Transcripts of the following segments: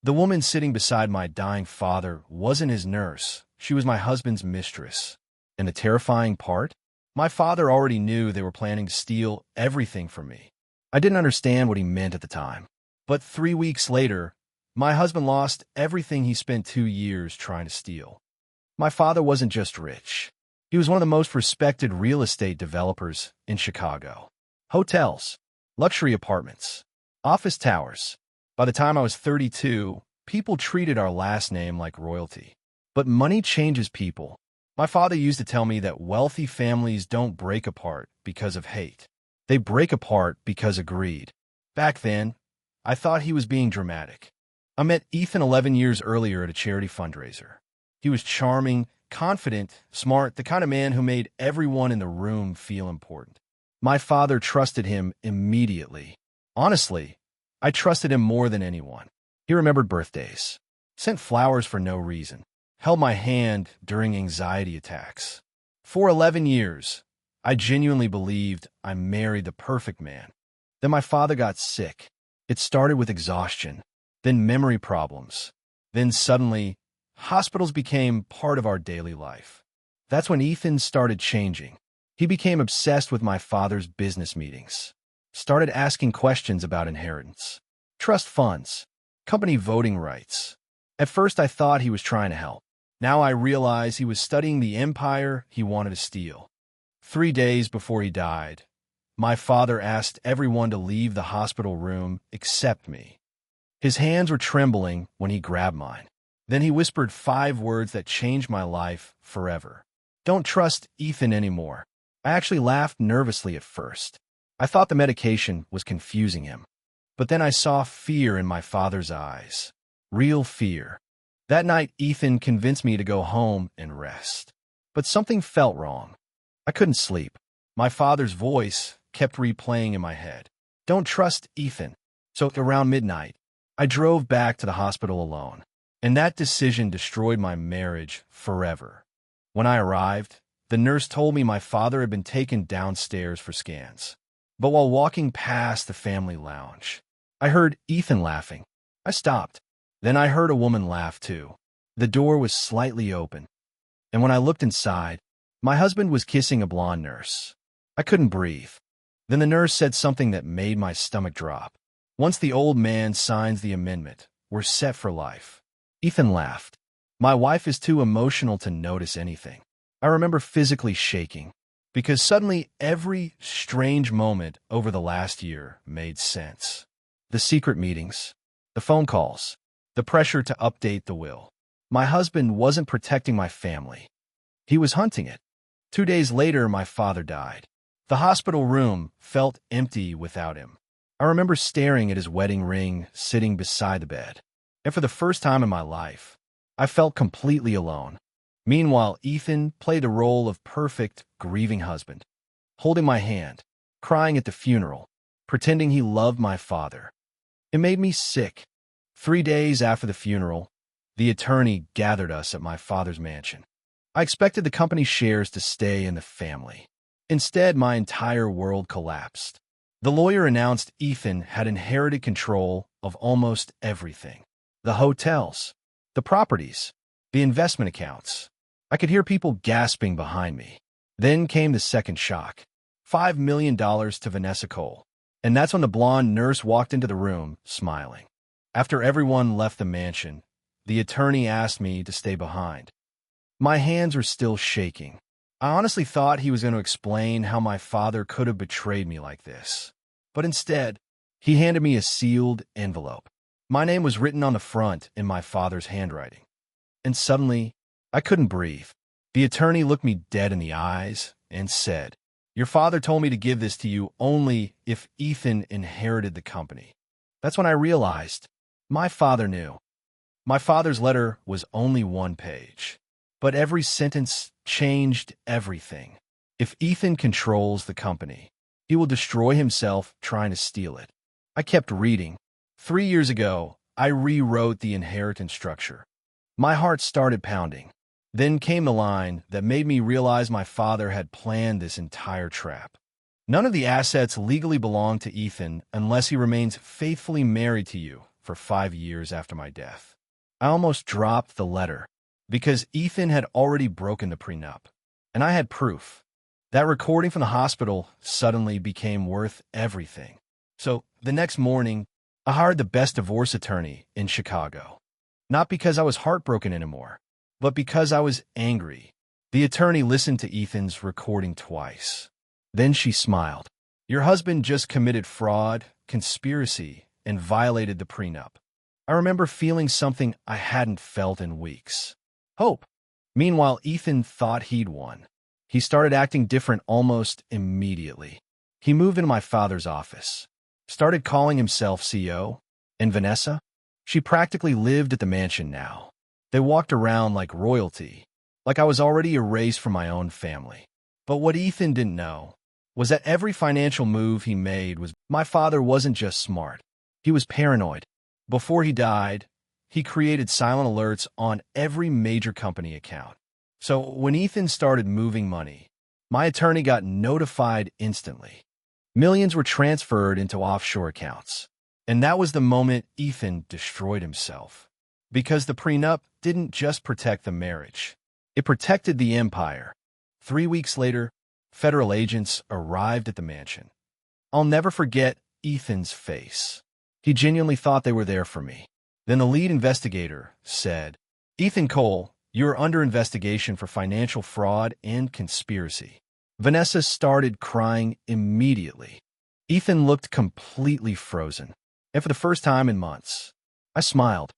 The woman sitting beside my dying father wasn't his nurse. She was my husband's mistress. And the terrifying part? My father already knew they were planning to steal everything from me. I didn't understand what he meant at the time. But 3 weeks later, my husband lost everything he spent 2 years trying to steal. My father wasn't just rich. He was one of the most respected real estate developers in Chicago. Hotels, luxury apartments, office towers. By the time I was 32, people treated our last name like royalty. But money changes people. My father used to tell me that wealthy families don't break apart because of hate. They break apart because of greed. Back then, I thought he was being dramatic. I met Ethan 11 years earlier at a charity fundraiser. He was charming, confident, smart, the kind of man who made everyone in the room feel important. My father trusted him immediately. Honestly, I trusted him more than anyone. He remembered birthdays, sent flowers for no reason, held my hand during anxiety attacks. For 11 years, I genuinely believed I married the perfect man. Then my father got sick. It started with exhaustion, then memory problems. Then suddenly, hospitals became part of our daily life. That's when Ethan started changing. He became obsessed with my father's business meetings, started asking questions about inheritance, trust funds, company voting rights. At first, I thought he was trying to help. Now I realize he was studying the empire he wanted to steal. 3 days before he died, my father asked everyone to leave the hospital room except me. His hands were trembling when he grabbed mine. Then he whispered 5 words that changed my life forever. Don't trust Ethan anymore. I actually laughed nervously at first. I thought the medication was confusing him. But then I saw fear in my father's eyes. Real fear. That night, Ethan convinced me to go home and rest. But something felt wrong. I couldn't sleep. My father's voice kept replaying in my head. Don't trust Ethan. So around midnight, I drove back to the hospital alone. And that decision destroyed my marriage forever. When I arrived, the nurse told me my father had been taken downstairs for scans. But while walking past the family lounge, I heard Ethan laughing. I stopped. Then I heard a woman laugh too. The door was slightly open. And when I looked inside, my husband was kissing a blonde nurse. I couldn't breathe. Then the nurse said something that made my stomach drop. Once the old man signs the amendment, we're set for life. Ethan laughed. My wife is too emotional to notice anything. I remember physically shaking, because suddenly every strange moment over the last year made sense. The secret meetings, the phone calls, the pressure to update the will. My husband wasn't protecting my family. He was hunting it. 2 days later, my father died. The hospital room felt empty without him. I remember staring at his wedding ring sitting beside the bed. And for the first time in my life, I felt completely alone. Meanwhile, Ethan played the role of perfect, grieving husband, holding my hand, crying at the funeral, pretending he loved my father. It made me sick. 3 days after the funeral, the attorney gathered us at my father's mansion. I expected the company's shares to stay in the family. Instead, my entire world collapsed. The lawyer announced Ethan had inherited control of almost everything. The hotels, the properties, the investment accounts. I could hear people gasping behind me. Then came the second shock. $5 million to Vanessa Cole. And that's when the blonde nurse walked into the room, smiling. After everyone left the mansion, the attorney asked me to stay behind. My hands were still shaking. I honestly thought he was going to explain how my father could have betrayed me like this. But instead, he handed me a sealed envelope. My name was written on the front in my father's handwriting. And suddenly, I couldn't breathe. The attorney looked me dead in the eyes and said, "Your father told me to give this to you only if Ethan inherited the company." That's when I realized my father knew. My father's letter was only 1 page. But every sentence changed everything. If Ethan controls the company, he will destroy himself trying to steal it. I kept reading. 3 years ago, I rewrote the inheritance structure. My heart started pounding. Then came the line that made me realize my father had planned this entire trap. None of the assets legally belong to Ethan unless he remains faithfully married to you for 5 years after my death. I almost dropped the letter because Ethan had already broken the prenup, and I had proof. That recording from the hospital suddenly became worth everything. So the next morning, I hired the best divorce attorney in Chicago. Not because I was heartbroken anymore, but because I was angry. The attorney listened to Ethan's recording twice. Then she smiled. Your husband just committed fraud, conspiracy, and violated the prenup. I remember feeling something I hadn't felt in weeks. Hope. Meanwhile, Ethan thought he'd won. He started acting different almost immediately. He moved into my father's office, started calling himself CEO, and Vanessa? She practically lived at the mansion now. They walked around like royalty, like I was already erased from my own family. But what Ethan didn't know was that every financial move he made was my father wasn't just smart. He was paranoid. Before he died, he created silent alerts on every major company account. So when Ethan started moving money, my attorney got notified instantly. Millions were transferred into offshore accounts. And that was the moment Ethan destroyed himself. Because the prenup didn't just protect the marriage. It protected the empire. 3 weeks later, federal agents arrived at the mansion. I'll never forget Ethan's face. He genuinely thought they were there for me. Then the lead investigator said, Ethan Cole, you're under investigation for financial fraud and conspiracy. Vanessa started crying immediately. Ethan looked completely frozen. And for the first time in months, I smiled.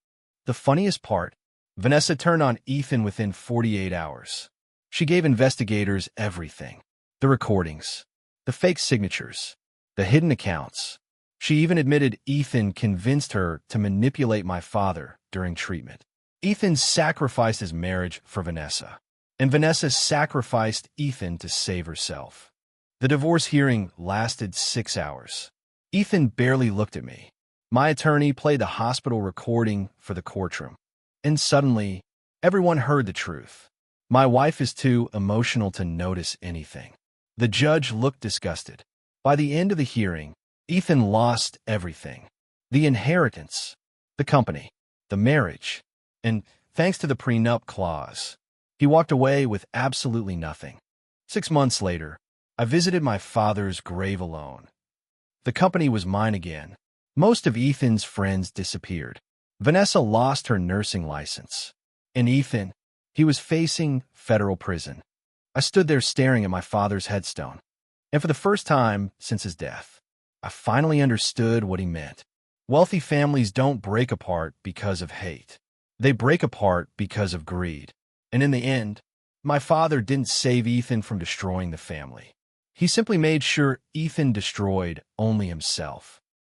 The funniest part, Vanessa turned on Ethan within 48 hours. She gave investigators everything. The recordings, the fake signatures, the hidden accounts. She even admitted Ethan convinced her to manipulate my father during treatment. Ethan sacrificed his marriage for Vanessa, and Vanessa sacrificed Ethan to save herself. The divorce hearing lasted 6 hours. Ethan barely looked at me. My attorney played the hospital recording for the courtroom. And suddenly, everyone heard the truth. My wife is too emotional to notice anything. The judge looked disgusted. By the end of the hearing, Ethan lost everything. The inheritance, the company, the marriage, and thanks to the prenup clause, he walked away with absolutely nothing. 6 months later, I visited my father's grave alone. The company was mine again. Most of Ethan's friends disappeared. Vanessa lost her nursing license. And Ethan, he was facing federal prison. I stood there staring at my father's headstone. And for the first time since his death, I finally understood what he meant. Wealthy families don't break apart because of hate. They break apart because of greed. And in the end, my father didn't save Ethan from destroying the family. He simply made sure Ethan destroyed only himself.